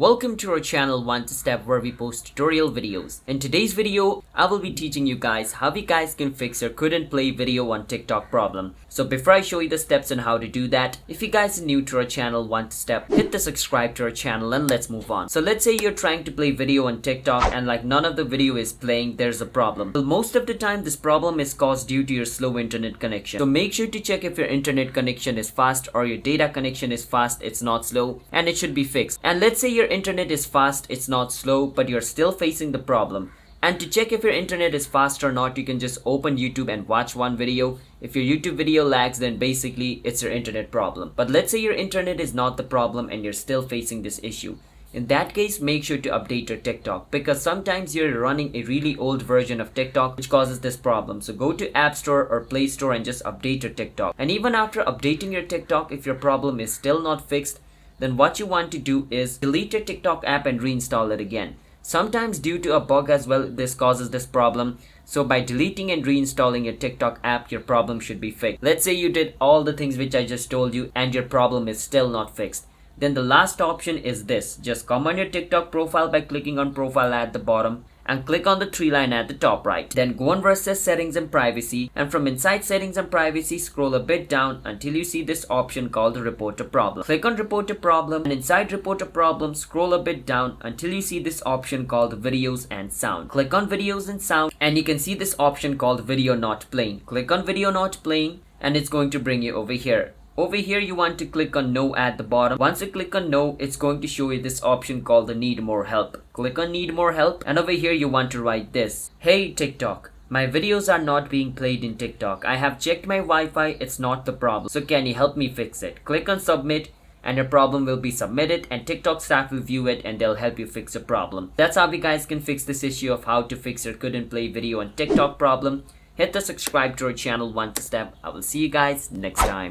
Welcome to our channel One Step, where we post tutorial videos. In today's video, I will be teaching you guys how you guys can fix your couldn't play video on TikTok problem. So before I show you the steps on how to do that, if you guys are new to our channel One Step, hit the subscribe to our channel and let's move on. So let's say you're trying to play video on TikTok and like none of the video is playing, there's a problem. Well, most of the time this problem is caused due to your slow internet connection. So make sure to check if your internet connection is fast or your data connection is fast, it's not slow, and it should be fixed. And let's say your internet is fast, it's not slow, but you're still facing the problem. And to check if your internet is fast or not, you can just open YouTube and watch one video. If your YouTube video lags, then basically it's your internet problem. But let's say your internet is not the problem and you're still facing this issue. In that case, make sure to update your TikTok, because sometimes you're running a really old version of TikTok which causes this problem. So go to App Store or Play Store and just update your TikTok. And even after updating your TikTok, if your problem is still not fixed, then what you want to do is delete your TikTok app and reinstall it again. Sometimes due to a bug as well, this causes this problem. So by deleting and reinstalling your TikTok app, your problem should be fixed. Let's say you did all the things which I just told you and your problem is still not fixed. Then the last option is this. Just come on your TikTok profile by clicking on profile at the bottom and click on the three line at the top right. Then go on versus settings and privacy, and from inside settings and privacy scroll a bit down until you see this option called report a problem. Click on report a problem, and inside report a problem scroll a bit down until you see this option called videos and sound. Click on videos and sound and you can see this option called video not playing. Click on video not playing and it's going to bring you over here. Over here you want to click on no at the bottom. Once you click on no, it's going to show you this option called the need more help. Click on need more help and over here you want to write this. Hey TikTok, my videos are not being played in TikTok. I have checked my Wi-Fi, it's not the problem. So can you help me fix it? Click on submit and your problem will be submitted and TikTok staff will view it and they'll help you fix the problem. That's how you guys can fix this issue of how to fix your couldn't play video on TikTok problem. Hit the subscribe to our channel One Step. I will see you guys next time.